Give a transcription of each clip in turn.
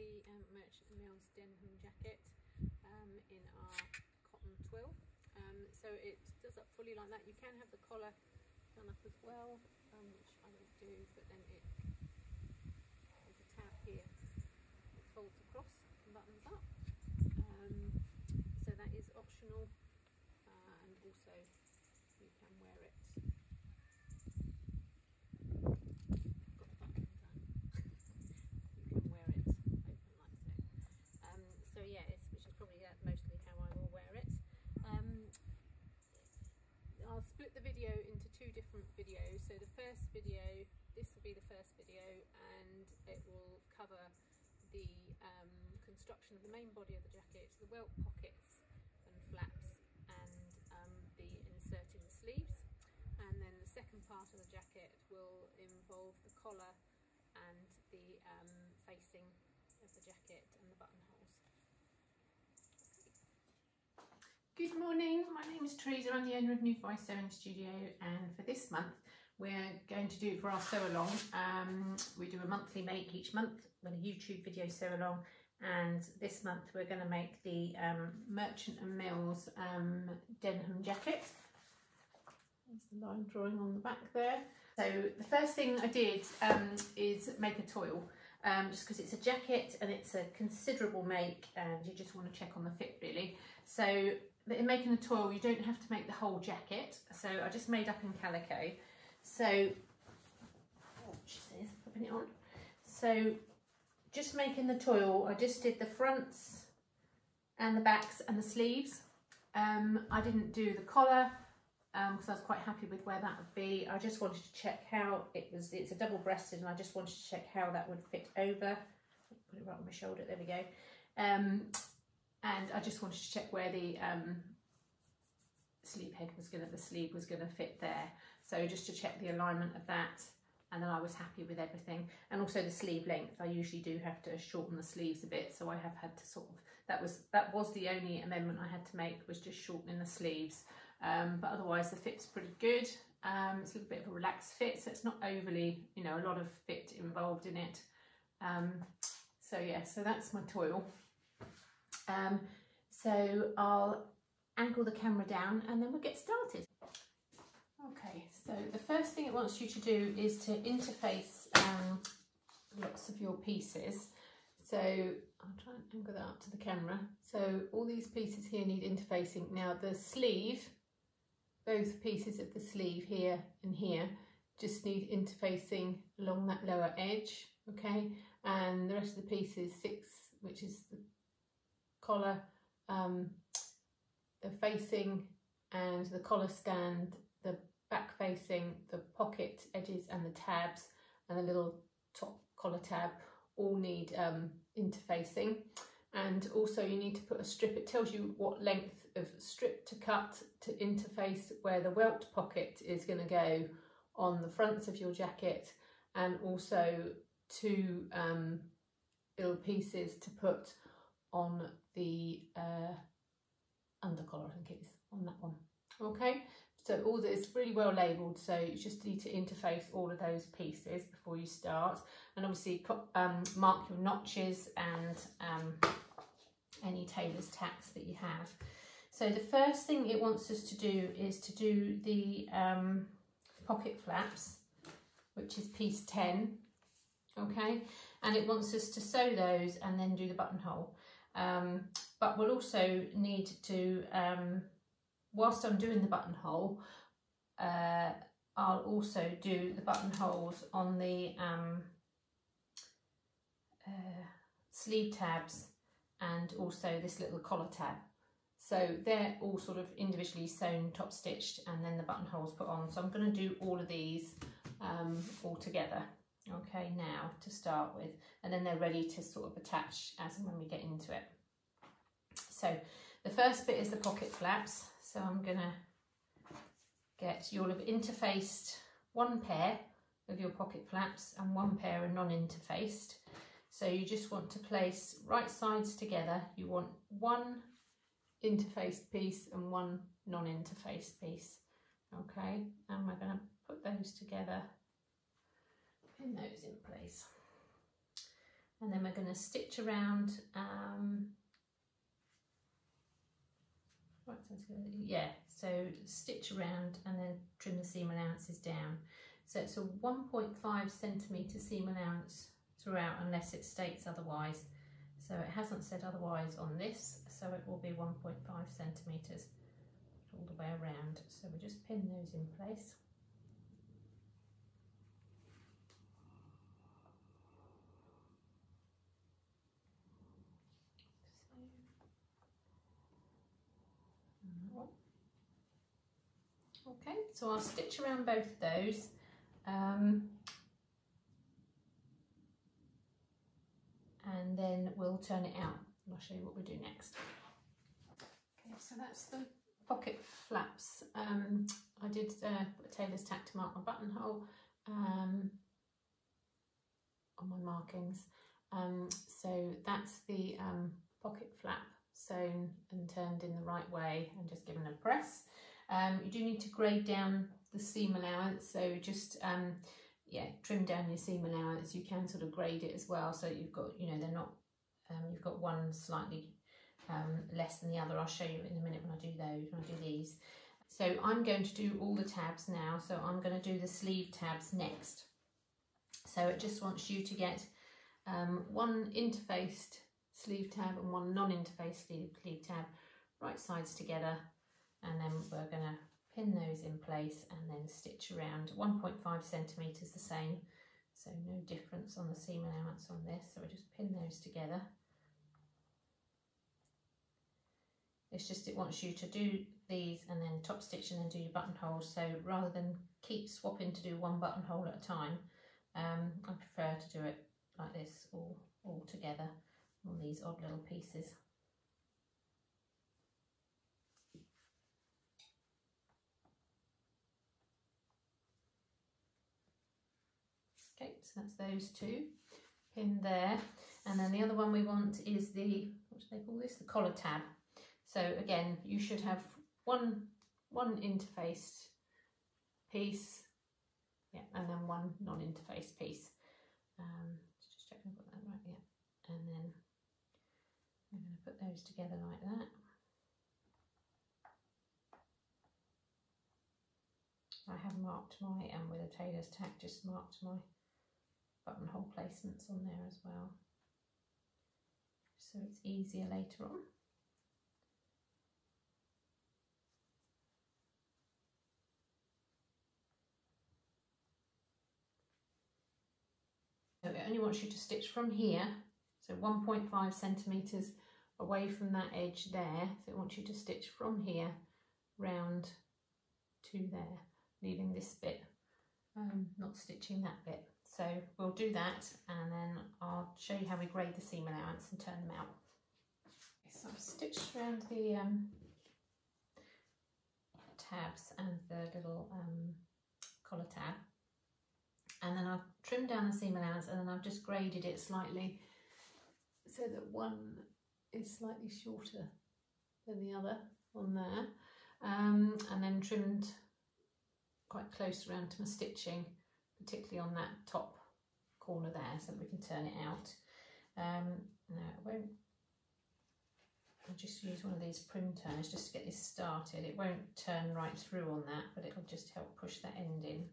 the Merchant & Mills Denham jacket in our cotton twill. So it does up fully like that. You can have the collar done up as well, which I don't do, but then there's a tab here that folds across and buttons up. So that is optional, and also you can wear it. Got the button done. You can wear it open like so. So yeah, which is probably mostly how I will wear it. I'll split the video into two different videos. So the first video, this will be the first video, and it will cover the construction of the main body of the jacket, the welt pockets and flaps, and the inserting the sleeves. And then the second part of the jacket will involve the collar and the facing of the jacket and the buttonholes. Good morning, my name is Teresa, I'm the owner of New Voice Sewing Studio, and for this month we're going to do for our sew along. We do a monthly make each month with a YouTube video sew along, and this month we're going to make the Merchant & Mills Denham jacket. There's the line drawing on the back there. So the first thing I did is make a toil, just because it's a jacket and it's a considerable make and you just want to check on the fit really. So in making a toil you don't have to make the whole jacket, so I just made up in calico. So, she says, popping it on. So just making the toil, I just did the fronts and the backs and the sleeves. I didn't do the collar because I was quite happy with where that would be. I just wanted to check how it's a double breasted, and I just wanted to check how that would fit over. Put it right on my shoulder, there we go. And I just wanted to check where the sleeve was going to fit there. So just to check the alignment of that, and then I was happy with everything. And also the sleeve length, I usually do have to shorten the sleeves a bit, so I have had to sort of, that was the only amendment I had to make, was just shortening the sleeves. But otherwise the fit's pretty good. It's a little bit of a relaxed fit, so it's not overly, a lot of fit involved in it. So yeah, so that's my toil. So I'll angle the camera down and then we'll get started. Okay, so the first thing it wants you to do is to interface lots of your pieces. So I'll try and angle that up to the camera. So all these pieces here need interfacing. Now the sleeve, both pieces of the sleeve here and here, just need interfacing along that lower edge, okay? And the rest of the pieces, 6, which is the collar, the facing and the collar stand, the back facing, the pocket edges and the tabs, and the little top collar tab, all need interfacing. And also you need to put a strip. It tells you what length of strip to cut to interface where the welt pocket is going to go on the fronts of your jacket, and also 2 little pieces to put on the undercollar, I think it is, on that one. Okay, so all that is really well labelled, so you just need to interface all of those pieces before you start, and obviously mark your notches and any tailor's tacks that you have. So the first thing it wants us to do is to do the pocket flaps, which is piece 10, okay, and it wants us to sew those and then do the buttonhole. But we'll also need to, whilst I'm doing the buttonhole, I'll also do the buttonholes on the sleeve tabs and also this little collar tab. So they're all sort of individually sewn, top stitched, and then the buttonholes put on. So I'm going to do all of these all together, okay, now to start with, and then they're ready to sort of attach as and when we get into it. So the first bit is the pocket flaps. So I'm going to you'll have interfaced 1 pair of your pocket flaps and 1 pair are non-interfaced. So you just want to place right sides together. You want 1 interfaced piece and 1 non-interfaced piece. Okay, and we're going to put those together, pin those in place. and then we're going to stitch around, so stitch around and then trim the seam allowances down. So it's a 1.5 centimetre seam allowance throughout unless it states otherwise. So it hasn't said otherwise on this, so it will be 1.5 centimetres all the way around. So we just pin those in place. Okay, so I'll stitch around both of those. And then we'll turn it out. I'll show you what we do next. Okay, so that's the pocket flaps. I did put a tailor's tack to mark my buttonhole on my markings. So that's the pocket flap sewn and turned in the right way and just given a press. You do need to grade down the seam allowance, so just trim down your seam allowance. You can sort of grade it as well, so you've got, you know, they're not you've got one slightly less than the other. I'll show you in a minute when I do those, when I do these. So I'm going to do all the tabs now, so I'm going to do the sleeve tabs next. So it just wants you to get one interfaced sleeve tab and one non-interfaced sleeve tab, right sides together, and then we're going to pin those in place and then stitch around. 1.5 centimetres the same, so no difference on the seam allowance on this, so we just pin those together. It's just, it wants you to do these and then top stitch and then do your buttonholes, so rather than keep swapping to do one buttonhole at a time, I prefer to do it like this, all together on these odd little pieces. Okay, so that's those two pinned there, and then the other one we want is the, what do they call this, the collar tab. So again, you should have one interfaced piece, yeah, and then one non-interfaced piece. Just check I've got that right, yeah. And then I'm going to put those together like that. I have marked my, with a tailor's tack, just marked my buttonhole placements on there as well, so it's easier later on. So it only wants you to stitch from here, so 1.5 centimetres away from that edge there, so it wants you to stitch from here round to there, leaving this bit, not stitching that bit. So we'll do that and then I'll show you how we grade the seam allowance and turn them out. So I've stitched around the tabs and the little collar tab, and then I've trimmed down the seam allowance, and then I've just graded it slightly so that one is slightly shorter than the other on there, and then trimmed quite close around to my stitching, particularly on that top corner there, so that we can turn it out. Now it won't, I'll just use one of these prim turners just to get this started. It won't turn right through on that, but it'll just help push that end in.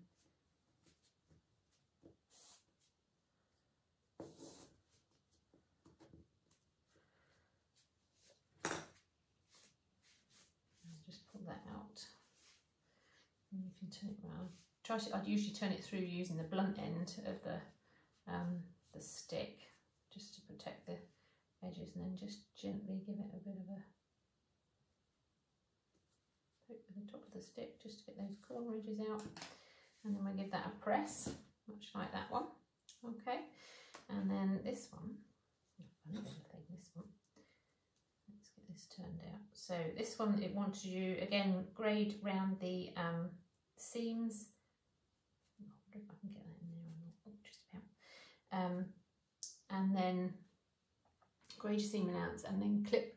I'll just pull that out. And you can turn it round. I'd usually turn it through using the blunt end of the stick, just to protect the edges, and then just gently give it a bit of a poke with the top of the stick just to get those corner edges out, and then we'll give that a press, much like that one. Okay, and then this one, let's get this turned out. So this one, it wants you again grade round the seams. I wonder if I can get that in there or not. Oh, just about. And then grade your seam allowance and then clip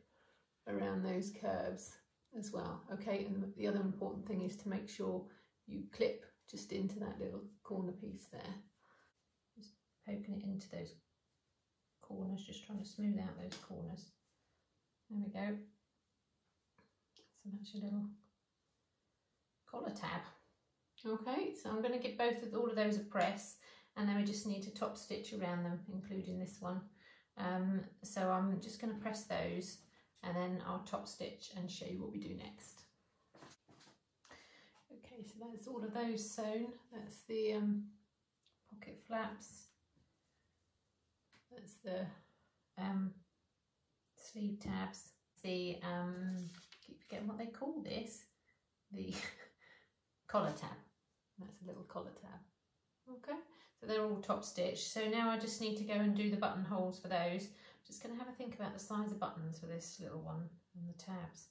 around those curves as well. Okay, and the other important thing is to make sure you clip just into that little corner piece there. Just poking it into those corners, just trying to smooth out those corners. There we go. So that's your little collar tab. Okay, so I'm going to give all of those a press, and then we just need to top stitch around them, including this one. So I'm just going to press those, and then I'll top stitch and show you what we do next. Okay, so that's all of those sewn. That's the pocket flaps. That's the sleeve tabs. The keep forgetting what they call this. The collar tab. That's a little collar tab. Okay, so they're all top stitched. So now I just need to go and do the buttonholes for those. I'm just going to have a think about the size of buttons for this little one and the tabs.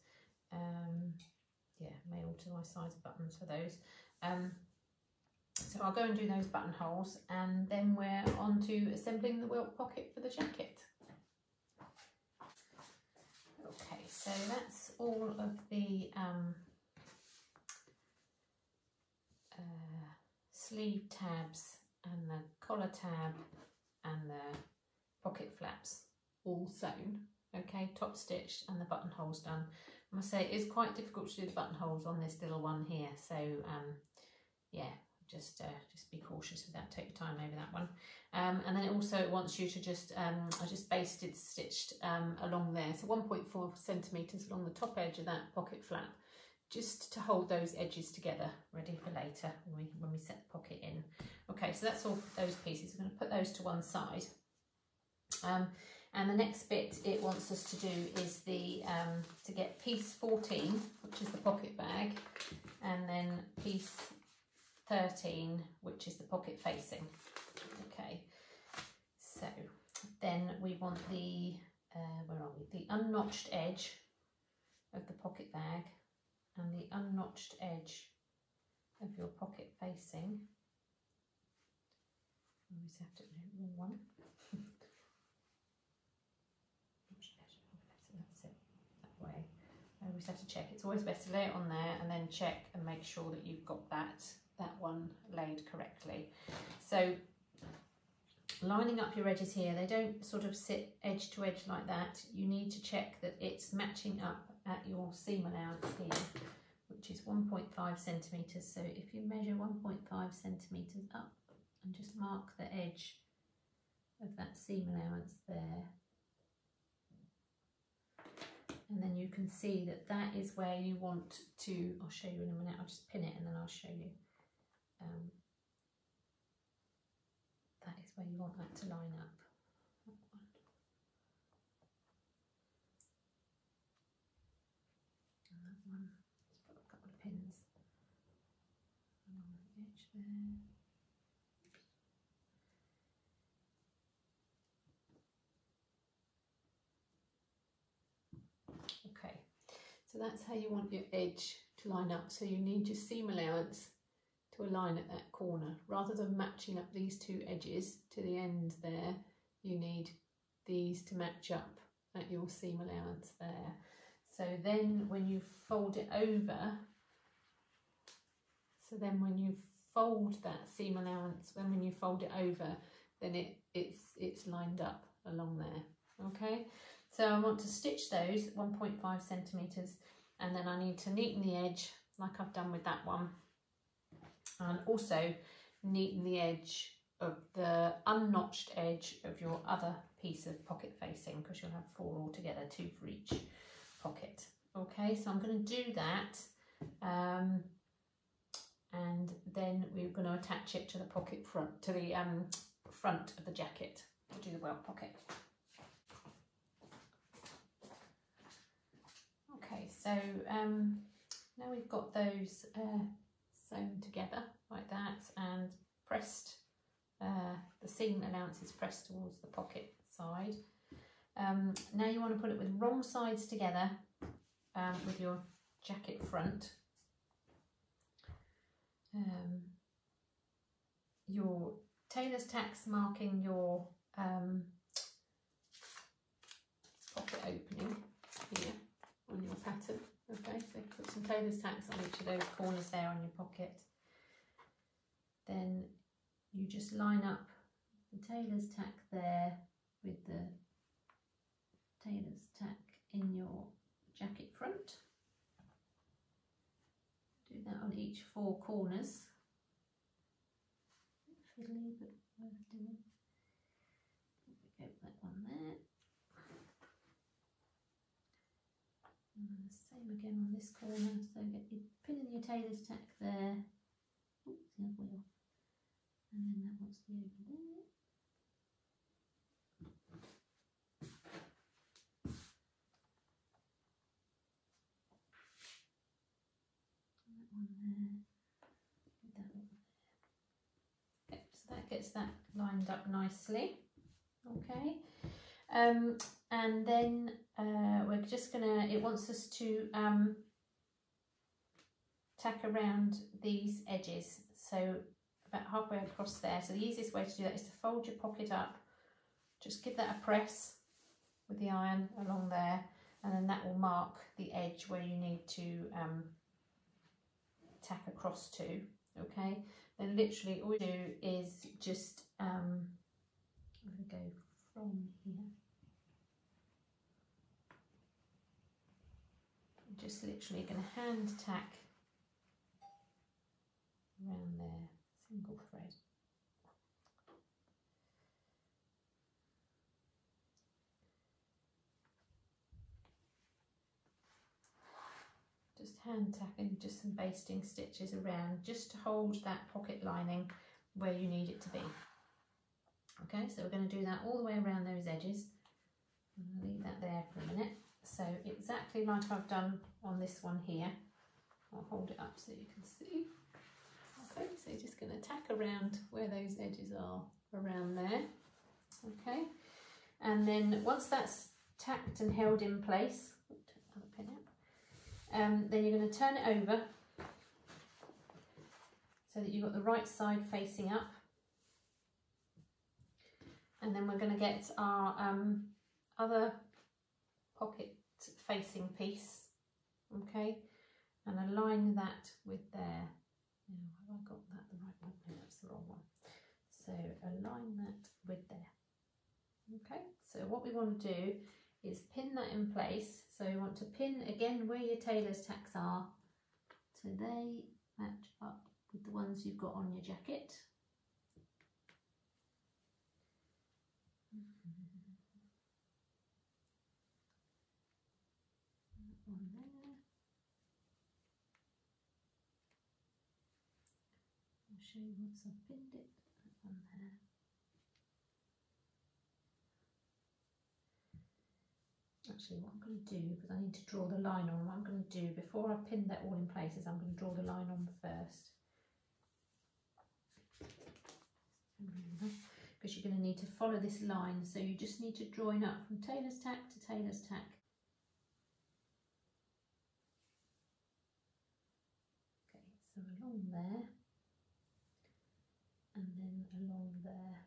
Yeah, may alter my size of buttons for those. So I'll go and do those buttonholes, and then we're on to assembling the welt pocket for the jacket. Okay, so that's all of the sleeve tabs and the collar tab and the pocket flaps all sewn. Okay, top stitched and the buttonholes done. I must say it is quite difficult to do the buttonholes on this little one here, so yeah, just be cautious with that, take your time over that one. And then it also wants you to just I just basted stitched along there, so 1.4 centimetres along the top edge of that pocket flap, just to hold those edges together, ready for later when we set the pocket in. Okay, so that's all for those pieces. I'm going to put those to one side. And the next bit it wants us to do is the to get piece 14, which is the pocket bag, and then piece 13, which is the pocket facing. Okay, so then we want the where are we? The unnotched edge of the pocket bag and the unnotched edge of your pocket facing. Always have to do the wrong one. I always have to check. It's always best to lay it on there and then check and make sure that you've got that one laid correctly. So lining up your edges here, they don't sort of sit edge to edge like that. You need to check that it's matching up at your seam allowance here, which is 1.5 centimetres. So if you measure 1.5 centimetres up and just mark the edge of that seam allowance there, and then you can see that that is where you want to, I'll show you in a minute, I'll just pin it and then I'll show you. That is where you want that to line up. That one. And that one, just put a couple of pins along the edge there. Okay, so that's how you want your edge to line up. So you need your seam allowance to align at that corner. Rather than matching up these two edges to the end there, you need these to match up at your seam allowance there. So then when you fold it over, so then when you fold that seam allowance, when you fold it over, then it's lined up along there. Okay, so I want to stitch those 1.5 centimetres, and then I need to neaten the edge like I've done with that one, and also neaten the edge of the unnotched edge of your other piece of pocket facing, because you'll have 4 altogether, 2 for each pocket. Okay, so I'm going to do that, and then we're going to attach it to the pocket front, to the front of the jacket to do the welt pocket. Okay, so now we've got those sewn together like that and pressed, the seam allowance is pressed towards the pocket side. Now you want to put it with wrong sides together with your jacket front. Your tailor's tacks marking your pocket opening here on your pattern. Okay, so put some tailor's tacks on each of those corners there on your pocket. Then you just line up the tailor's tack there with the tailor's tack in your jacket front. Do that on each 4 corners. Fiddly, but worth doing. There we go, that one there. And the same again on this corner. So get your pin in your tailor's tack there. Oops, the other way off. And then that wants to be over there. That one there. That one there. Okay, so that gets that lined up nicely. Okay. And then we're just gonna, it wants us to tack around these edges, so about halfway across there. So the easiest way to do that is to fold your pocket up, just give that a press with the iron along there, and then that will mark the edge where you need to tack across to. Okay, then literally all we do is just I'm going to go from here. Just literally going to hand tack around there, single thread. Just hand tacking just some basting stitches around, just to hold that pocket lining where you need it to be. Okay, so we're going to do that all the way around those edges. I'm going to leave that there for a minute. So exactly like I've done on this one here. I'll hold it up so you can see. Okay, so you're just going to tack around where those edges are around there. Okay, and then once that's tacked and held in place, take another pin out, then you're going to turn it over so that you've got the right side facing up. And then we're going to get our other pocket facing piece, okay, and align that with there. Now, have I got that the right one? No, that's the wrong one. So align that with there. Okay, so what we want to do is pin that in place. So you want to pin again where your tailor's tacks are, so they match up with the ones you've got on your jacket. One there. I'll show you once I've pinned it. That one there. Actually, what I'm going to do, because I need to draw the line on, what I'm going to do before I pin that all in place is I'm going to draw the line on first. Because you're going to need to follow this line, so you just need to join up from tailor's tack to tailor's tack. So along there, and then along there.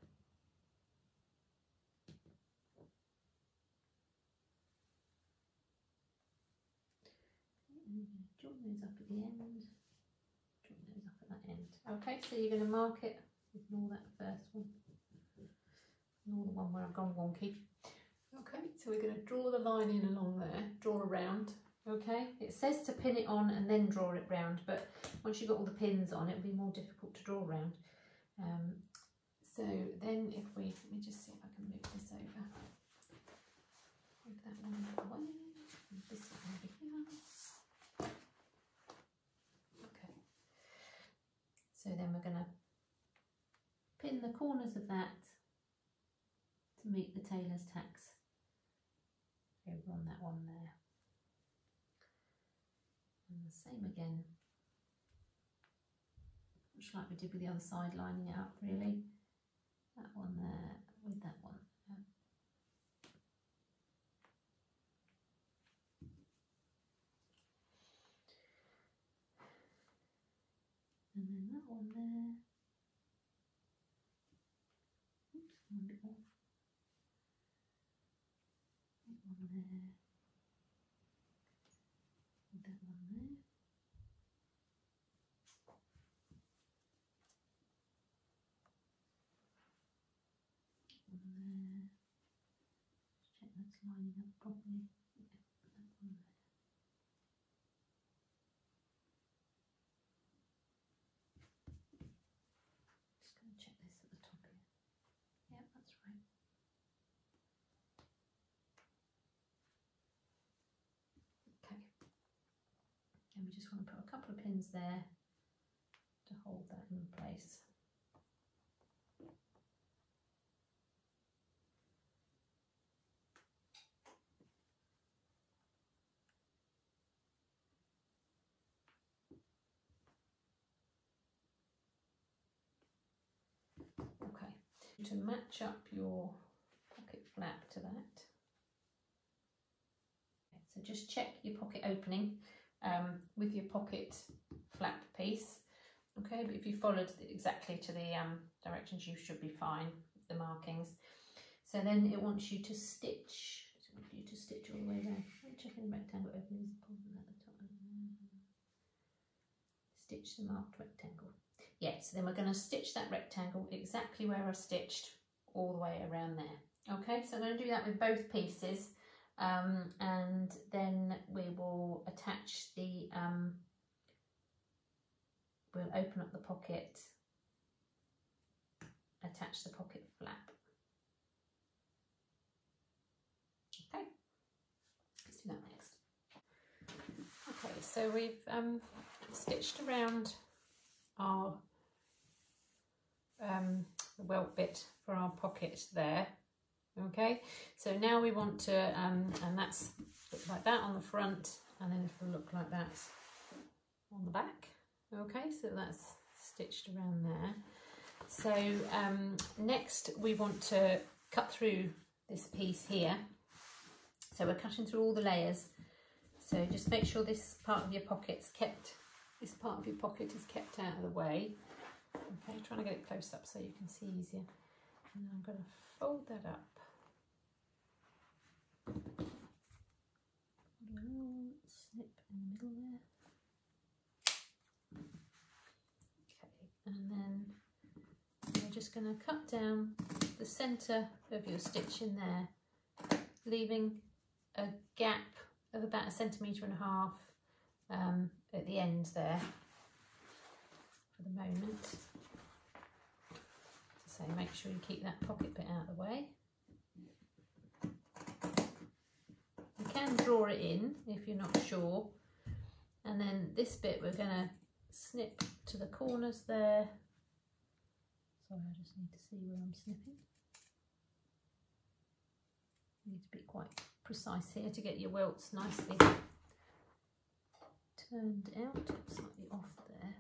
Okay, and you're going to join those up at the end, join those up at that end. Okay, so you're going to mark it, ignore that first one, ignore the one where I've gone wonky. Okay, so we're going to draw the line in along there, draw around. Okay, it says to pin it on and then draw it round, but once you've got all the pins on, it'll be more difficult to draw round. So then if we, let me just see if I can move this over. Move that one out of the way, and this one over here. Okay, so then we're going to pin the corners of that to meet the tailor's tacks over on that one there. And the same again, much like we did with the other side, lining it up really. That one there with that one there. And then that one there. Oops, one bit off. That one there. With that one there. One there. it's lining up properly. Just going to check this at the top here. Yeah, that's right. Okay. And we just want to put a couple of pins there to hold that in place. Okay, to match up your pocket flap to that. So just check your pocket opening with your pocket flap piece. Okay, but if you followed exactly to the directions, you should be fine with the markings. So then it wants you to stitch. So it wants you to stitch all the way down. Checking the rectangle openings, at the top. Stitch the marked rectangle. Yeah, so then we're going to stitch that rectangle exactly where I've stitched all the way around there. Okay, so I'm going to do that with both pieces, and then we will attach the, we'll open up the pocket, attach the pocket flap. Okay, let's do that next. Okay, so we've stitched around our the welt bit for our pocket there. Okay, so now we want to and that's look like that on the front, and then it'll look like that on the back. Okay, so that's stitched around there. So next we want to cut through this piece here. So we're cutting through all the layers, so just make sure this part of your pocket's kept, this part of your pocket is kept out of the way. Okay, trying to get it close up so you can see easier. And then I'm going to fold that up. Snip in the middle there. Okay, and then you're just going to cut down the centre of your stitch in there, leaving a gap of about 1.5 centimetres at the end there for the moment. So make sure you keep that pocket bit out of the way. You can draw it in if you're not sure, and then this bit we're going to snip to the corners there. Sorry, I just need to see where I'm snipping. You need to be quite precise here to get your welts nicely turned out, slightly off there.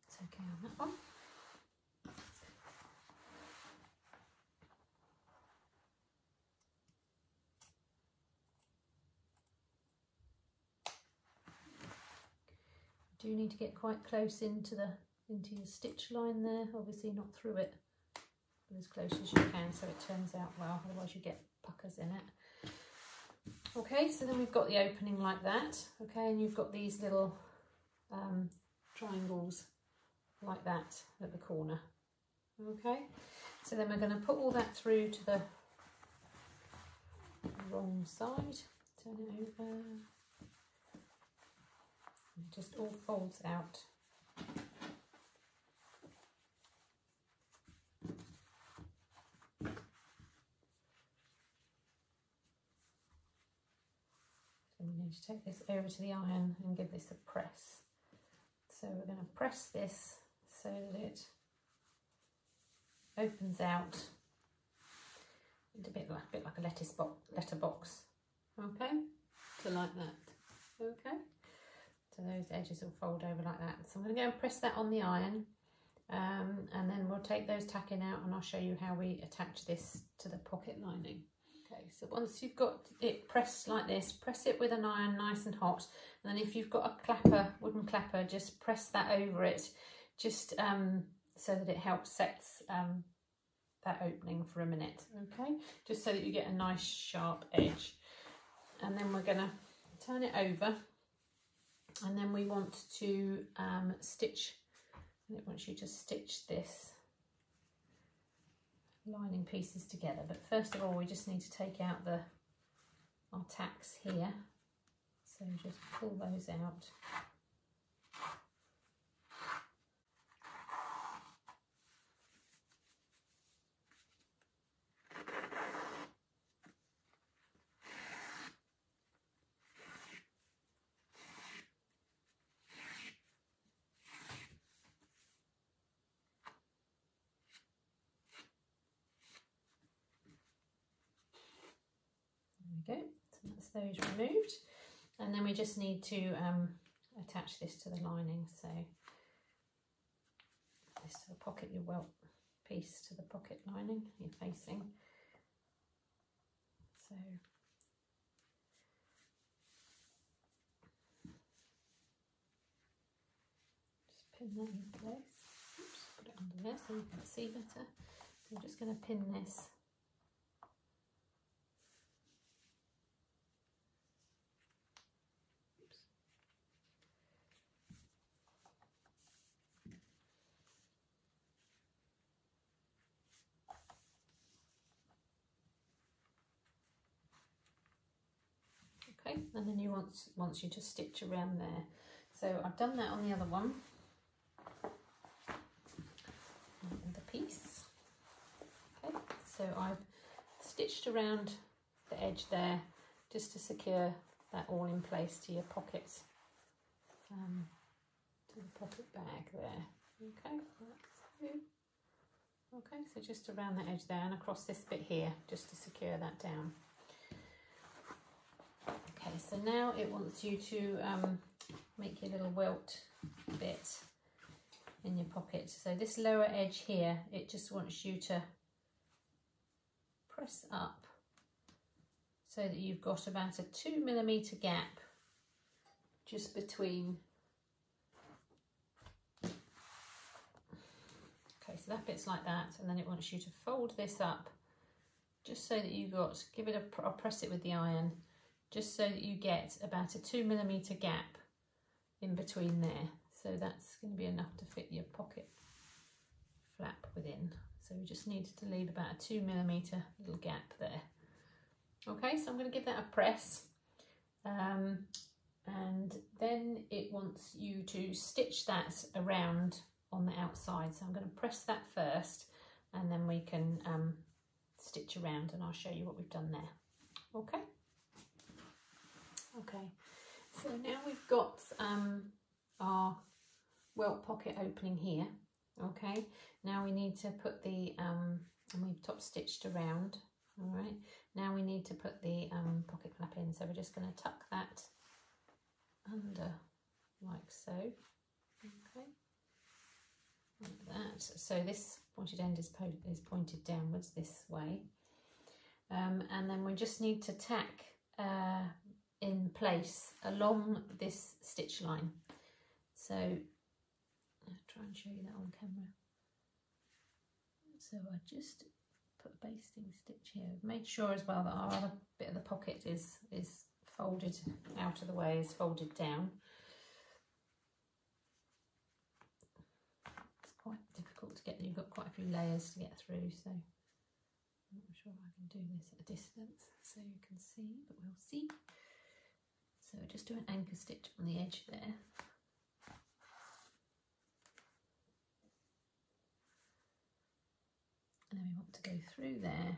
It's okay on that one. You do need to get quite close into your stitch line there, obviously not through it, but as close as you can so it turns out well, otherwise you get puckers in it. Okay, so then we've got the opening like that, okay, and you've got these little triangles like that at the corner. Okay, so then we're going to put all that through to the wrong side, turn it over. It just all folds out. So we need to take this over to the iron and give this a press. So we're going to press this so that it opens out a bit like a letterbox. Okay, so like that. Okay. So those edges will fold over like that. So I'm going to go and press that on the iron, and then we'll take those tacking out and I'll show you how we attach this to the pocket lining. Okay, so once you've got it pressed like this, press it with an iron nice and hot, and then if you've got a clapper, wooden clapper, just press that over it, just so that it helps set that opening for a minute, okay? Just so that you get a nice sharp edge. And then we're going to turn it over. And then we want to stitch, and it wants you to stitch this lining pieces together. But first of all, we just need to take out our tacks here. So just pull those out. There we go, so that's those removed, and then we just need to attach this to the lining. So this to the pocket, your welt piece to the pocket lining you're facing. So just pin that in place. Oops, put it under there so you can see better. So I'm just going to pin this. Okay, and then you wants you to stitch around there. So I've done that on the other one, the piece. Okay, so I've stitched around the edge there just to secure that all in place to your pockets, to the pocket bag there. Okay, okay, so just around the edge there and across this bit here, just to secure that down. Okay, so now it wants you to make your little welt bit in your pocket. So this lower edge here, it just wants you to press up so that you've got about a 2mm gap just between. Okay, so that bit's like that, and then it wants you to fold this up just so that you've got, give it a, I'll press it with the iron, just so that you get about a 2mm gap in between there. So that's going to be enough to fit your pocket flap within. So we just need to leave about a 2mm little gap there. Okay, so I'm going to give that a press. And then it wants you to stitch that around on the outside. So I'm going to press that first, and then we can stitch around, and I'll show you what we've done there. Okay. Okay, so now we've got our welt pocket opening here. Okay, now we need to put the, and we've top stitched around. All right, now we need to put the pocket flap in. So we're just going to tuck that under like so. Okay, like that. So this pointed end is pointed downwards this way. And then we just need to tack in place along this stitch line. So I'll try and show you that on camera. So I just put a basting stitch here. I've made sure as well that our other bit of the pocket is folded out of the way, is folded down. It's quite difficult to get, you've got quite a few layers to get through, so I'm not sure I can do this at a distance so you can see, but we'll see. So just do an anchor stitch on the edge there. And then we want to go through there.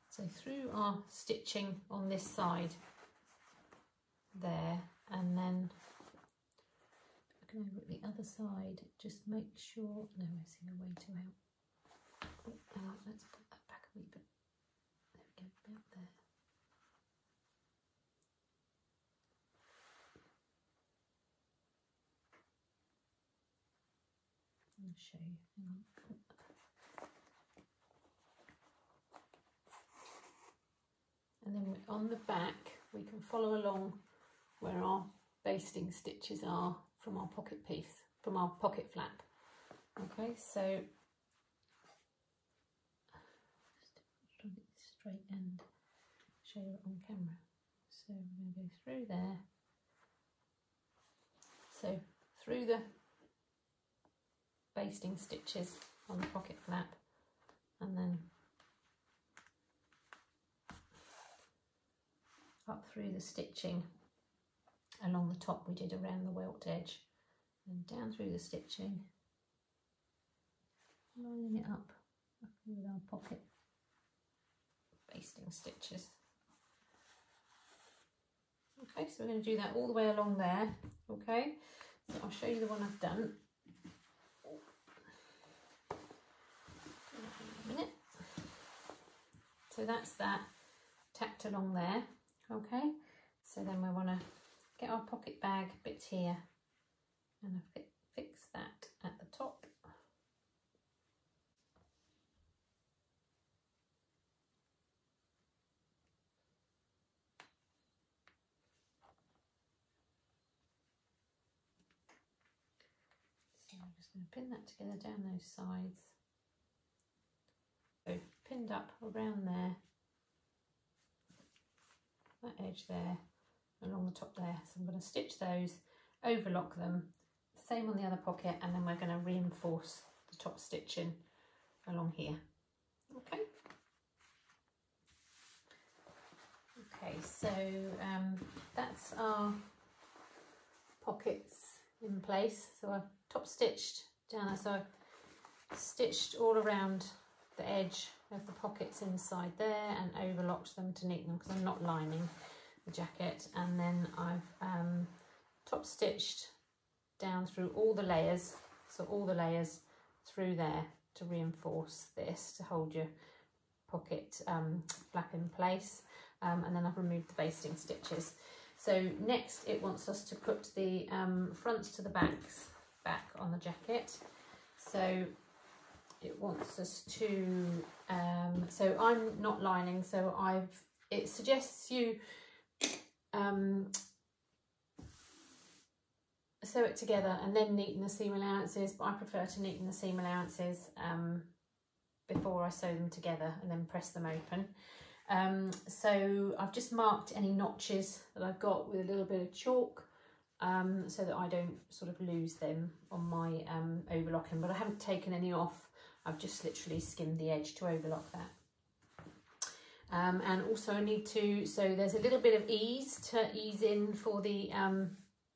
So through our stitching on this side there, and then looking over at the other side, just make sure, no, I see a way too out. Oh, let's put that back a wee bit. There we go, about there. I'll show you. Hang on. And then on the back we can follow along where our basting stitches are from our pocket piece, from our pocket flap. Okay, so just trying to get this straight end, show you it on camera. So we're going to go through there. So through the basting stitches on the pocket flap, and then up through the stitching along the top we did around the welt edge, and down through the stitching, lining it up with our pocket basting stitches. Okay, so we're going to do that all the way along there. Okay, so I'll show you the one I've done. In a minute. So that's that tacked along there. Okay, so then we want to get our pocket bag bit here and fix that at the top. So I'm just going to pin that together down those sides. So pinned up around there, that edge there, along the top there. So I'm going to stitch those, overlock them, same on the other pocket, and then we're going to reinforce the top stitching along here. Okay. Okay, so that's our pockets in place. So I've top stitched down there, so I've stitched all around the edge of the pockets inside there and overlocked them to neaten them because I'm not lining the jacket, and then I've top stitched down through all the layers, so all the layers through there to reinforce this, to hold your pocket flap in place, and then I've removed the basting stitches. So next it wants us to put the fronts to the backs back on the jacket. So it wants us to, so I'm not lining, so it suggests you sew it together and then neaten the seam allowances, but I prefer to neaten the seam allowances before I sew them together and then press them open. So I've just marked any notches that I've got with a little bit of chalk, so that I don't sort of lose them on my overlocking, but I haven't taken any off. I've just literally skimmed the edge to overlock that. And also I need to, so there's a little bit of ease to ease in for the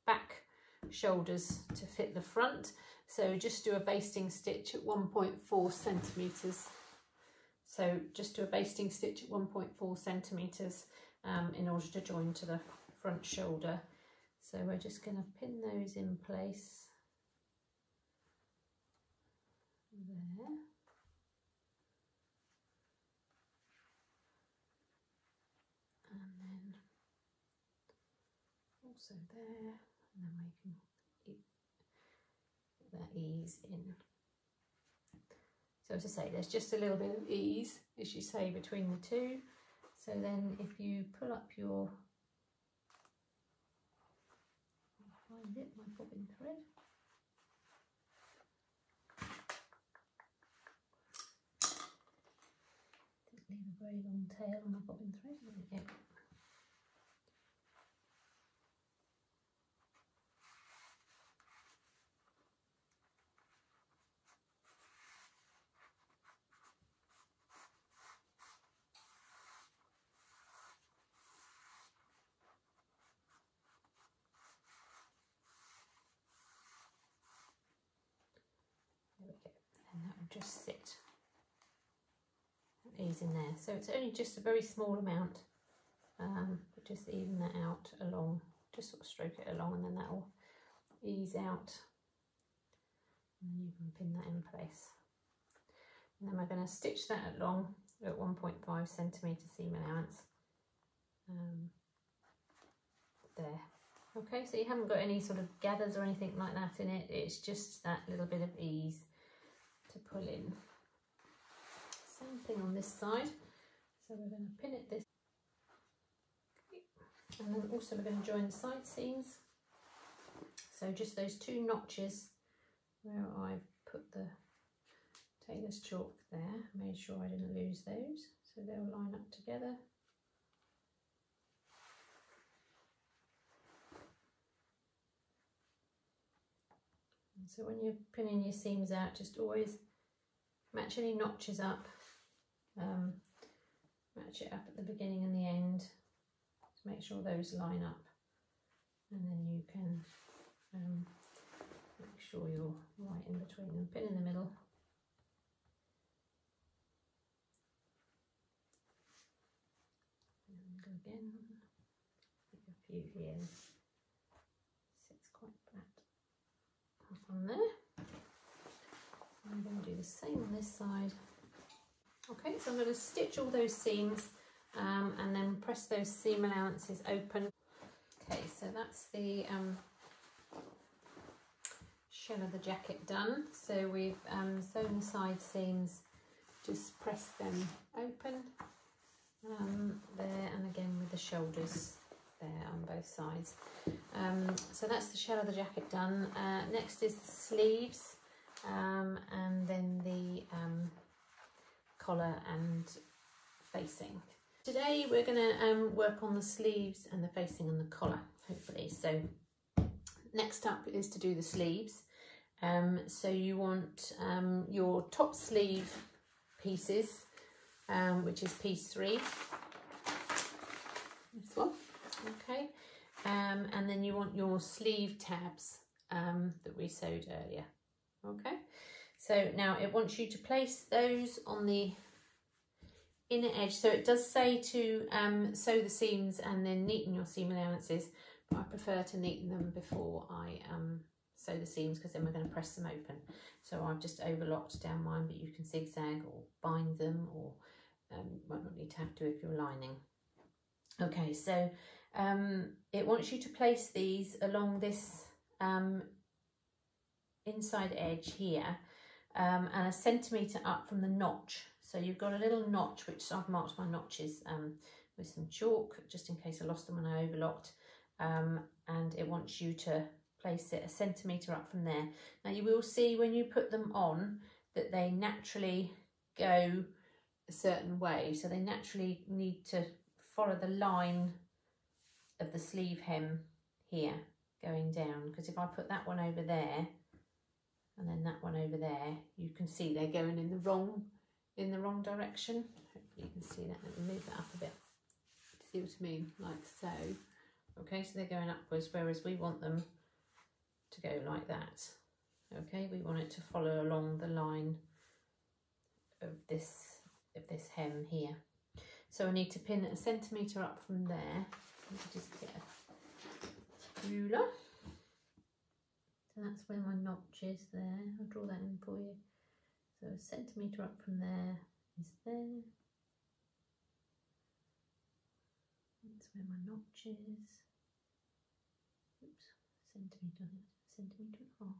back shoulders to fit the front. So just do a basting stitch at 1.4 centimetres. So just do a basting stitch at 1.4 centimetres in order to join to the front shoulder. So we're just going to pin those in place there. And then also there, and then we can keep that ease in. So as I say, there's just a little bit of ease, as you say, between the two. So then if you pull up your, I'll find it, my bobbin thread. Didn't leave a very long tail on my bobbin thread. There we go. There we go, and that will just sit and ease in there. So it's only just a very small amount, but just even that out along, just sort of stroke it along, and then that will ease out, and then you can pin that in place. And then we're going to stitch that along at 1.5 centimetre seam allowance there. Okay, so you haven't got any sort of gathers or anything like that in it, it's just that little bit of ease to pull in. Same thing on this side, so we're going to pin it this, and then also we're going to join the side seams. So just those two notches where I've put the tailor's chalk there, made sure I didn't lose those, so they'll line up together. So when you're pinning your seams out, just always match any notches up match it up at the beginning and the end to make sure those line up, and then you can make sure you're right in between them. Pin in the middle. And go again. Make a few here. Sits quite flat up on there. I'm going to do the same on this side. Okay, so I'm going to stitch all those seams and then press those seam allowances open. Okay, so that's the shell of the jacket done. So we've sewn the side seams, just press them open there, and again with the shoulders there on both sides. So that's the shell of the jacket done. Next is the sleeves, and then the collar and facing. Today we're going to work on the sleeves and the facing and the collar, hopefully. So next up is to do the sleeves. So you want your top sleeve pieces, which is piece 3, this one, okay, and then you want your sleeve tabs that we sewed earlier, okay. So now it wants you to place those on the inner edge. So it does say to sew the seams and then neaten your seam allowances, but I prefer to neaten them before I sew the seams, because then we're going to press them open. So I've just overlocked down mine, but you can zigzag or bind them, or might not need to have to if you're lining. Okay, so it wants you to place these along this inside edge here, and a centimetre up from the notch. So you've got a little notch, which I've marked my notches with some chalk, just in case I lost them when I overlocked, and it wants you to place it a centimetre up from there. Now you will see when you put them on that they naturally go a certain way, so they naturally need to follow the line of the sleeve hem here going down, because if I put that one over there and then that one over there, you can see they're going in the wrong direction. Hopefully you can see that. Let me move that up a bit. See what I mean? Like so. Okay, so they're going upwards, whereas we want them to go like that. Okay, we want it to follow along the line of this hem here. So I need to pin a centimetre up from there. Let me just get a ruler. So that's where my notch is there. I'll draw that in for you. So a centimetre up from there is there. That's where my notch is. Oops, centimetre, centimetre and a half.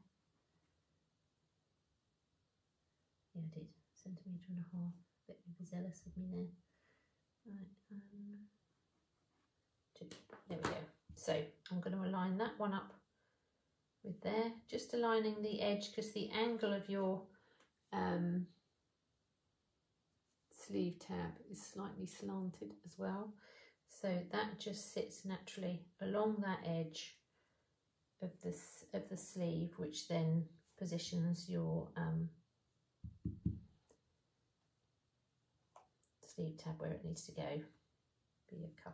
Yeah, I did. Centimetre and a half. A bit overzealous of me there. Right, 2. There we go. So I'm going to align that one up with there, just aligning the edge, because the angle of your sleeve tab is slightly slanted as well. So that just sits naturally along that edge of the sleeve, which then positions your sleeve tab where it needs to go, be a cuff.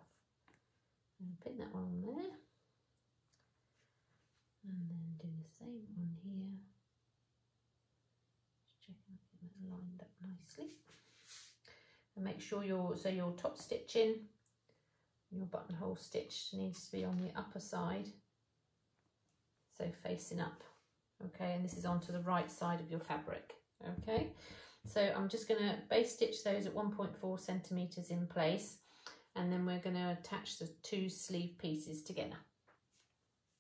And pin that one on there, and then do the same one here. Just checking I get that lined up nicely. And make sure your top stitching, your buttonhole stitch needs to be on the upper side, so facing up. Okay, and this is onto the right side of your fabric. Okay, so I'm just going to base stitch those at 1.4 centimetres in place, and then we're going to attach the 2 sleeve pieces together.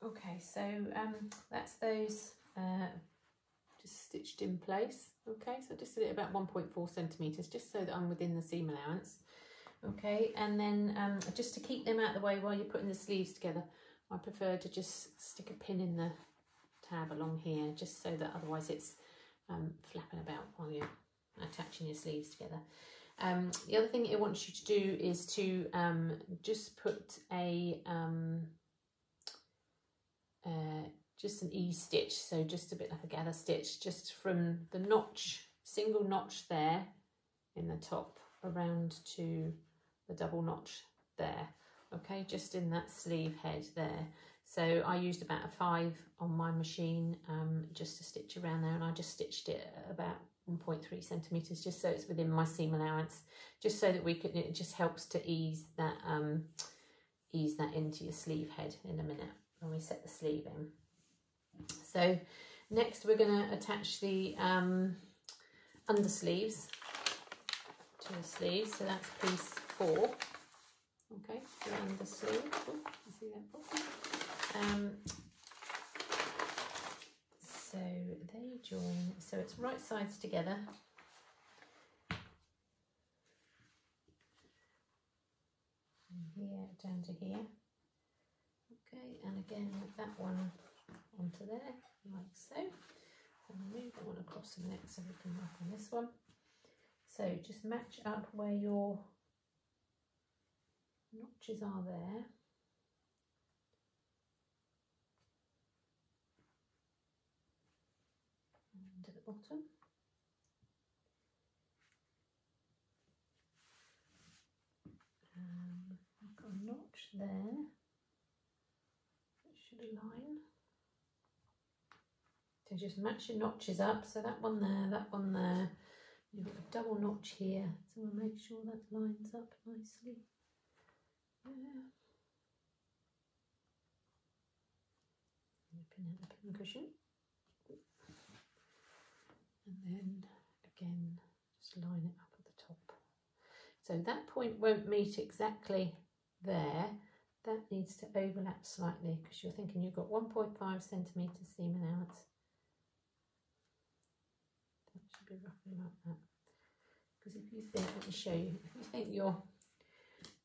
Okay, so that's those just stitched in place. Okay, so just did it about 1.4 centimetres, just so that I'm within the seam allowance. Okay, and then just to keep them out of the way while you're putting the sleeves together, I prefer to just stick a pin in the tab along here, just so that otherwise it's flapping about while you're attaching your sleeves together. The other thing it wants you to do is to just put a just an ease stitch, so just a bit like a gather stitch, just from the notch, single notch there in the top around to the double notch there, okay, just in that sleeve head there. So I used about a 5 on my machine just to stitch around there, and I just stitched it at about 1.3 centimetres, just so it's within my seam allowance, just so that we can, it just helps to ease that into your sleeve head in a minute when we set the sleeve in. So next we're going to attach the undersleeves to the sleeves, so that's piece 4. Okay, the undersleeve. Oh, you see that properly? So they join, so it's right sides together. From here down to here. Okay, and again with that one onto there, like so. And move that one across a minute so we can work on this one. So just match up where your notches are there. And at the bottom. I've got a notch there. It should align. So just match your notches up. So that one there, that one there. You've got a double notch here. So we'll make sure that lines up nicely. There. Pin out the pin cushion. And then again, just line it up at the top. So that point won't meet exactly there. That needs to overlap slightly because you're thinking you've got 1.5 centimetres seam allowance. That should be roughly like that. Because if you think, let me show you, if you think your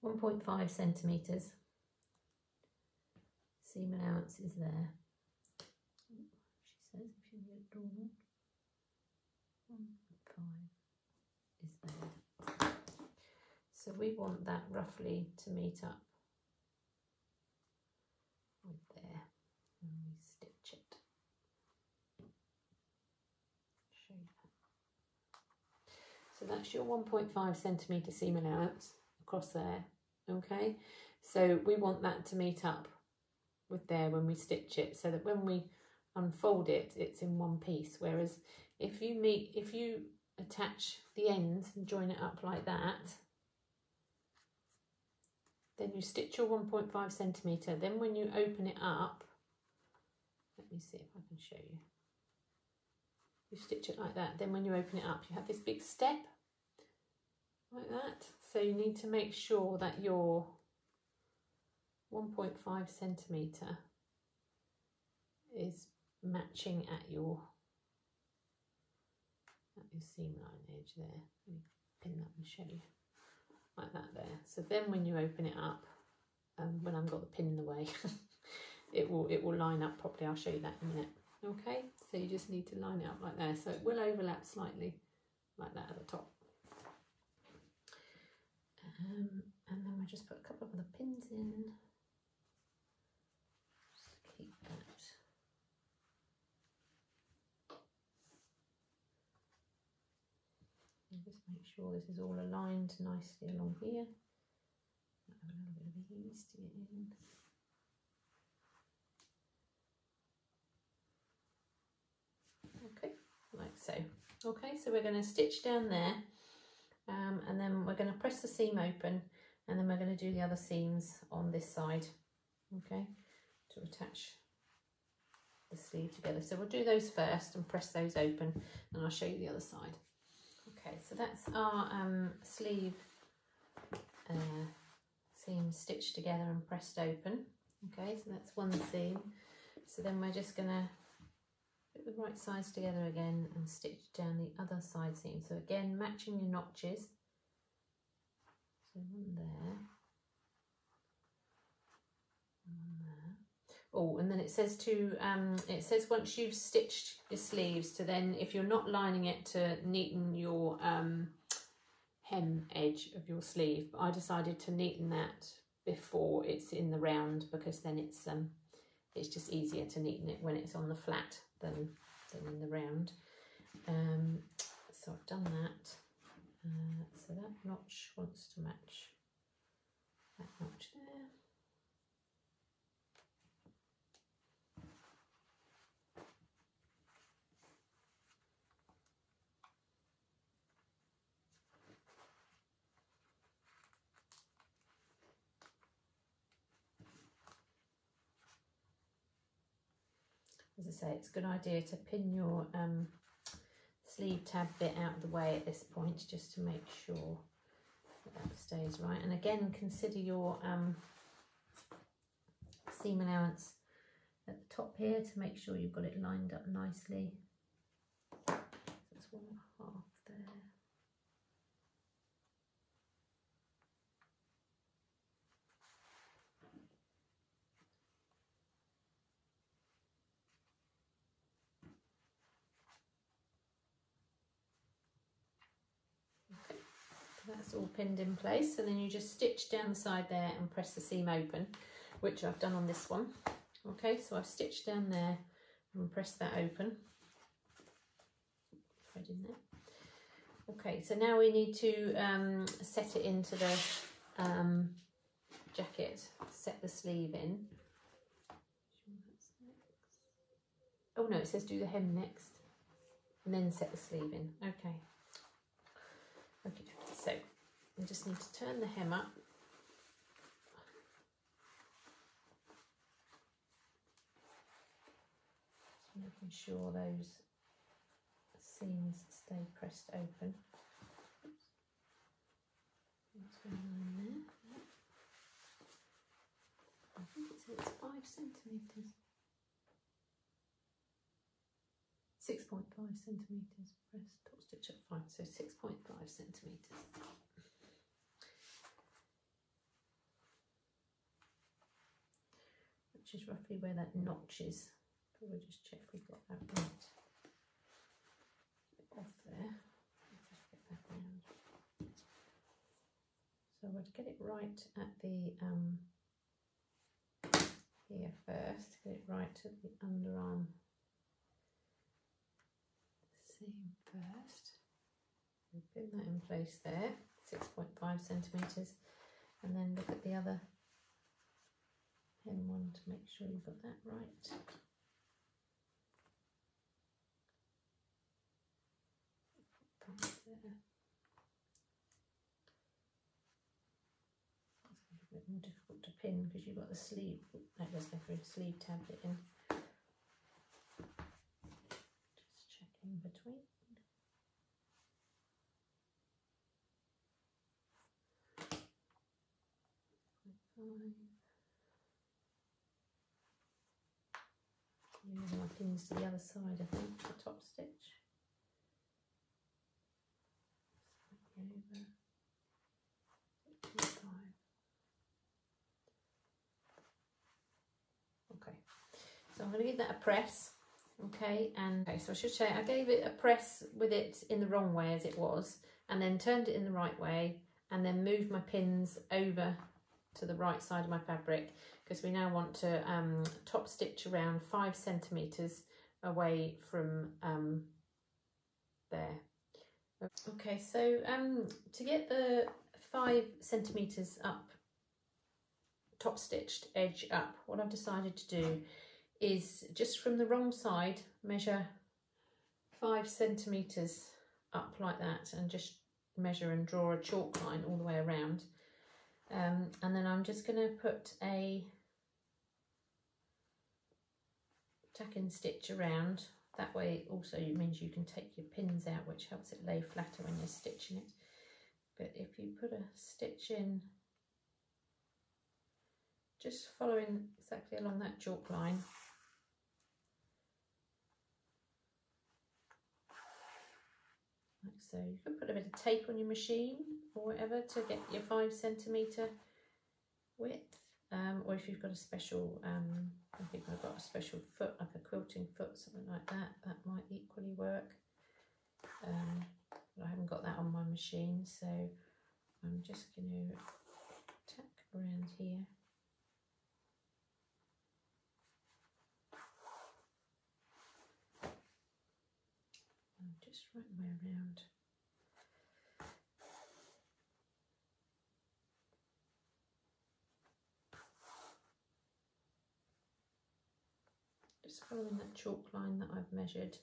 1.5 centimetres seam allowance is there. She says if you get it drawn on. 1.5 is there. So we want that roughly to meet up with there when we stitch it. Show you that. So that's your 1.5 centimetre seam allowance across there, okay? So we want that to meet up with there when we stitch it, so that when we unfold it, it's in one piece. Whereas if you attach the ends and join it up like that, then you stitch your 1.5 centimetre. Then when you open it up, let me see if I can show you. You stitch it like that. Then when you open it up, you have this big step like that. So you need to make sure that your 1.5 centimetre is matching at your seam line edge there. Let me pin that and show you. Like that there. So then when you open it up, when I've got the pin in the way, it will line up properly. I'll show you that in a minute. Okay, so you just need to line it up like that. So it will overlap slightly like that at the top. And then we'll just put a couple of other pins in. Just keep that. And just make sure this is all aligned nicely along here. Have a little bit of ease to get in. Okay, like so. Okay, so we're going to stitch down there, and then we're going to press the seam open, and then we're going to do the other seams on this side, okay, to attach the sleeve together. So we'll do those first and press those open, and I'll show you the other side. Okay, so that's our sleeve seam stitched together and pressed open. Okay, so that's one seam. So then we're just going to put the right sides together again and stitch down the other side seam. So again, matching your notches. So one there, one there. Oh, and then it says it says once you've stitched your sleeves to then, if you're not lining it, to neaten your hem edge of your sleeve. But I decided to neaten that before it's in the round, because then it's just easier to neaten it when it's on the flat than in the round. So I've done that, So that notch wants to match that notch there. As I say, it's a good idea to pin your sleeve tab bit out of the way at this point, just to make sure that stays right. And again, consider your seam allowance at the top here to make sure you've got it lined up nicely. So that's 1.5 there. That's all pinned in place, and then you just stitch down the side there and press the seam open, which I've done on this one. Okay, so I've stitched down there and pressed that open. Thread in there. Okay, so now we need to set it into the jacket, set the sleeve in. Oh no, it says do the hem next and then set the sleeve in. Okay. Okay, so we just need to turn the hem up. Just making sure those seams stay pressed open. What's going on there? I think it says 5 centimetres. 6.5 centimetres pressed, top stitch at 5, so 6.5 centimetres. Which is roughly where that notch is. But we'll just check we've got that right. Off there. Just get that round. So we'll get it right at the here first. Get it right at the underarm seam first. We'll pin that in place there, 6.5 centimetres, and then look at the other hem one to make sure you've got that right. Right there. It's a bit more difficult to pin because you've got the sleeve, that goes through the sleeve tab bit in. In between. Using my pins to the other side, I think, the top stitch. Over. 5. Okay, so I'm going to give that a press. Okay, and okay, so I should say I gave it a press with it in the wrong way as it was, and then turned it in the right way, and then moved my pins over to the right side of my fabric, because we now want to top stitch around 5 centimetres away from there. Okay, so to get the 5 centimetres up, top stitched edge up, what I've decided to do is just from the wrong side measure 5 centimetres up like that, and just measure and draw a chalk line all the way around, and then I'm just going to put a tack-in stitch around. That way also means you can take your pins out, which helps it lay flatter when you're stitching it. But if you put a stitch in just following exactly along that chalk line, like so. You can put a bit of tape on your machine or whatever to get your 5 centimetre width, or if you've got a special, I think I've got a special foot, like a quilting foot, something like that, that might equally work. But I haven't got that on my machine, so I'm just going to tack around here. Just right the way around. just following that chalk line that I've measured.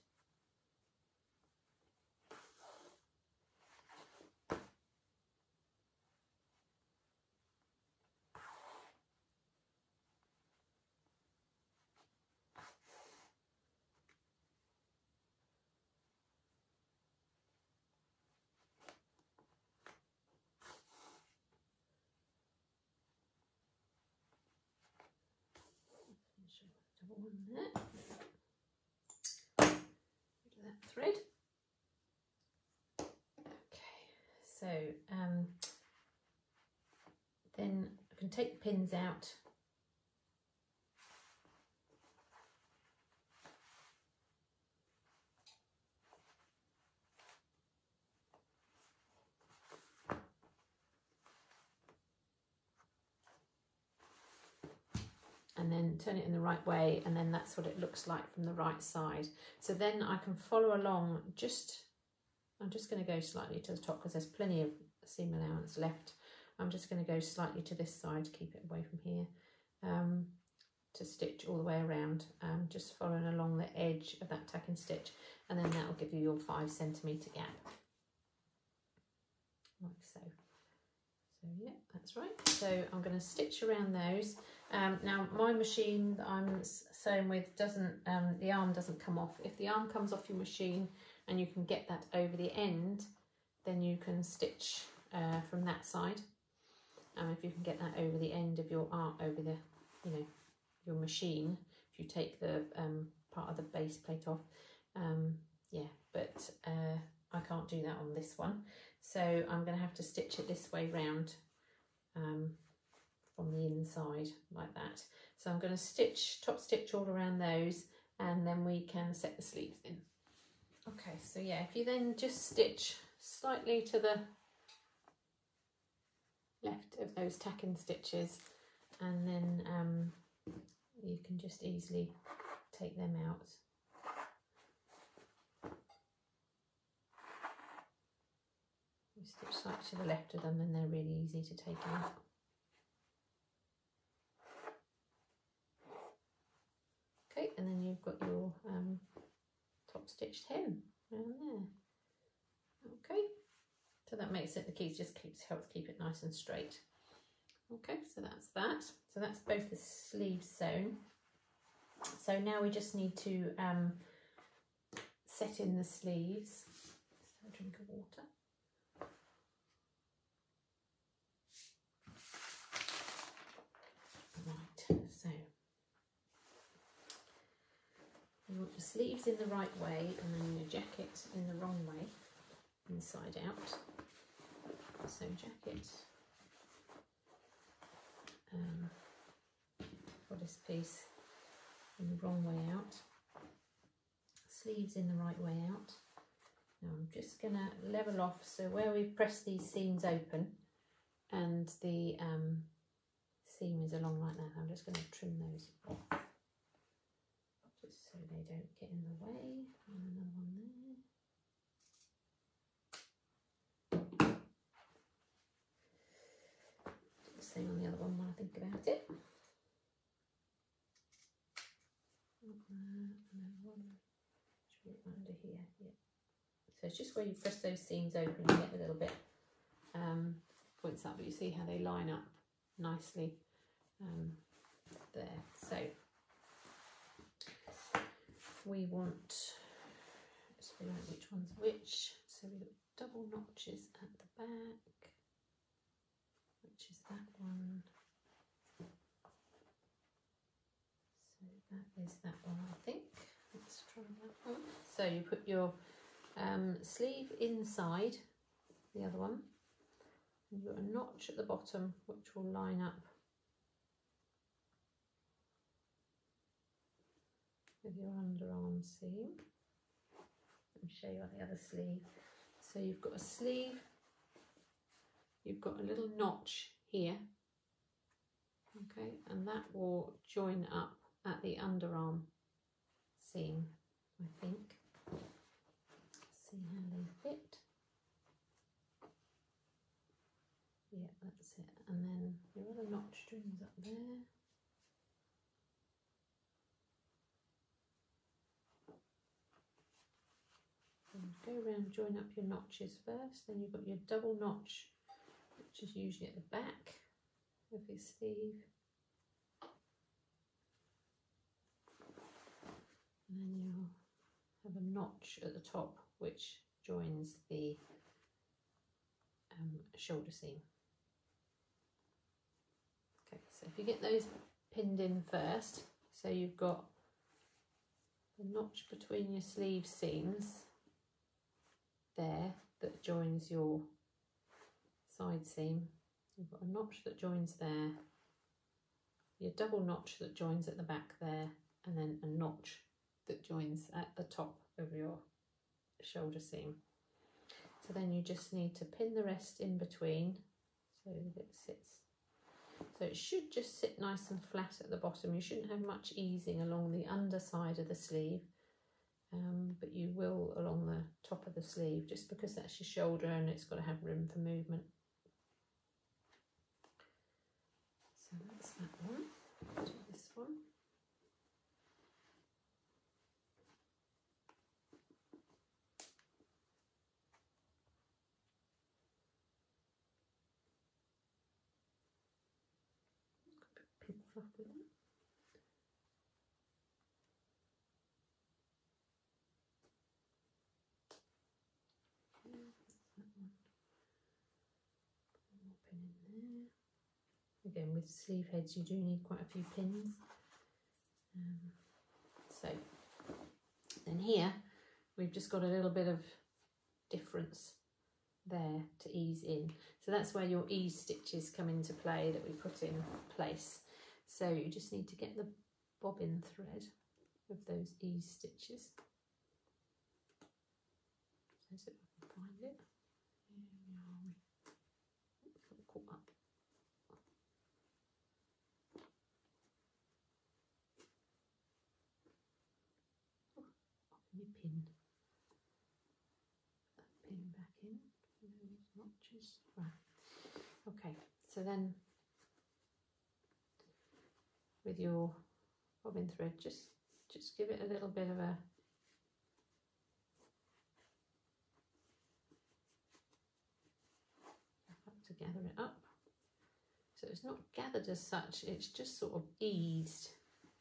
Double one there. That thread. Okay, so then I can take the pins out. And then turn it in the right way, and then that's what it looks like from the right side. So then I can follow along, I'm just going to go slightly to the top because there's plenty of seam allowance left. I'm just going to go slightly to this side to keep it away from here, to stitch all the way around, just following along the edge of that tacking stitch, and then that will give you your 5 centimetre gap, like so. So yeah, that's right. So I'm going to stitch around those. Now my machine that I'm sewing with doesn't, the arm doesn't come off. If the arm comes off your machine and you can get that over the end, then you can stitch from that side. If you can get that over the end of your arm, over the, your machine, if you take the part of the base plate off, yeah, but I can't do that on this one. So I'm going to have to stitch it this way round from the inside like that. So I'm going to stitch, top stitch all around those, and then we can set the sleeves in. Okay, so yeah, if you then just stitch slightly to the left of those tacking stitches, and then you can just easily take them out. You stitch slightly to the left of them, and they're really easy to take out. Okay, and then you've got your top stitched hem around there. Okay, so that makes it, the keys just helps keep it nice and straight. Okay, so that's that. So that's both the sleeves sewn. So now we just need to set in the sleeves. Just have a drink of water. Right, so you want the sleeves in the right way, and then your jacket in the wrong way, inside out. So jacket for this piece in the wrong way out, sleeves in the right way out. Now I'm just going to level off, so where we press these seams open and the seam is along like that, I'm just going to trim those off, just so they don't get in the way. And another one there. Do the same on the other one when I think about it. And then one under here, yeah. So it's just where you press those seams open, you get a little bit points up, but you see how they line up nicely there. So we want, let's figure out which one's which. So we've got double notches at the back, which is that one. So that is that one, I think. Let's try that one. So you put your sleeve inside the other one, and you've got a notch at the bottom which will line up with your underarm seam. Let me show you on the other sleeve. So you've got a sleeve, you've got a little notch here, okay, and that will join up at the underarm seam, I think. See how they fit. Yeah, that's it. And then your other notch joins up there. And go around, join up your notches first, then you've got your double notch, which is usually at the back of your sleeve. And then you'll have a notch at the top, which joins the shoulder seam. Okay, so if you get those pinned in first, so you've got the notch between your sleeve seams there that joins your side seam, you've got a notch that joins there, your double notch that joins at the back there, and then a notch that joins at the top of your shoulder seam. So then you just need to pin the rest in between so that it sits. So it should just sit nice and flat at the bottom. You shouldn't have much easing along the underside of the sleeve, but you will along the top of the sleeve, just because that's your shoulder and it's got to have room for movement. So that's that one. Do this one. Pin fluff with that. Again, with sleeve heads you do need quite a few pins. So then here we've just got a little bit of difference there to ease in. So that's where your ease stitches come into play that we put in place. So you just need to get the bobbin thread of those ease stitches. So if I can find it. Where are we? Got caught up. You pin that pin back in those notches. Right. Okay, so then with your bobbin thread, just give it a little bit of a to gather it up. So it's not gathered as such, it's just sort of eased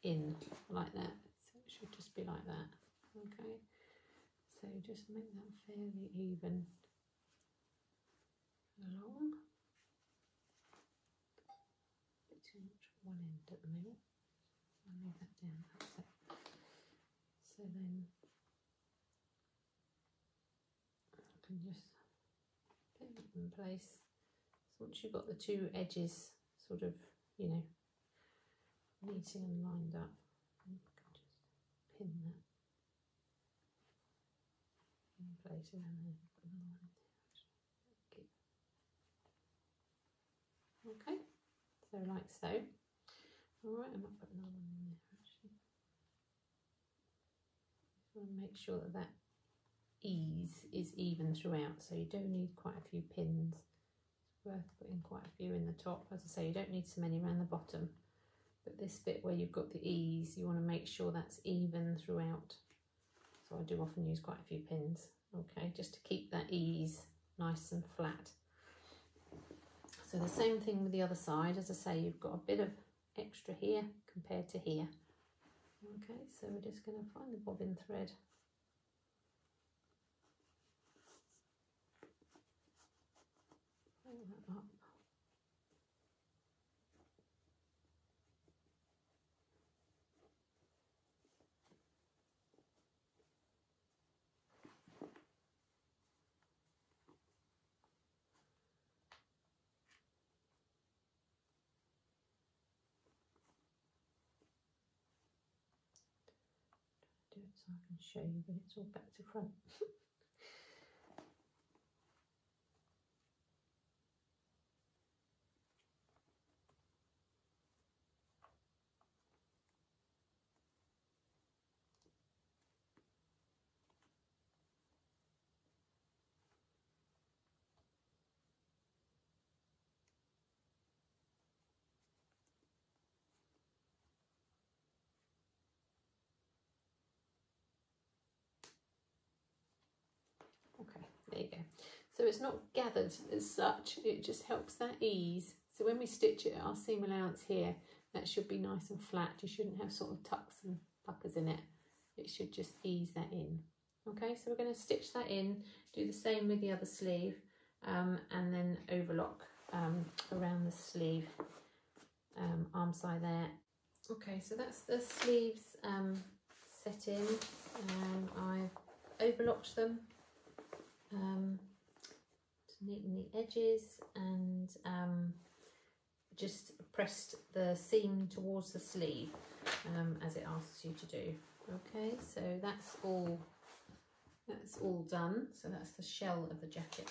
in like that. So it should just be like that. Okay, so just make that fairly even along. A bit too much at one end at the moment. I'll leave that down. That's it. So then I can just pin it in place. So once you've got the two edges sort of, you know, meeting and lined up, you can just pin that in place around there. Okay, so like so. Alright, I might put another one in there actually. Just want to make sure that that ease is even throughout, so you don't need quite a few pins. It's worth putting quite a few in the top. As I say, you don't need so many around the bottom, but this bit where you've got the ease, you want to make sure that's even throughout. So I do often use quite a few pins, okay, just to keep that ease nice and flat. So the same thing with the other side. As I say, you've got a bit of extra here compared to here. Okay, so we're just going to find the bobbin thread. Pull that up. Do it so I can show you, but it's all back to front. So it's not gathered as such, it just helps that ease. So when we stitch it, our seam allowance here, that should be nice and flat. You shouldn't have sort of tucks and puckers in it. It should just ease that in. Okay, so we're going to stitch that in, do the same with the other sleeve, and then overlock around the sleeve arm side there. Okay, so that's the sleeves set in, and I've overlocked them to neaten the edges, and just pressed the seam towards the sleeve as it asks you to do. Okay, so that's all done. So that's the shell of the jacket.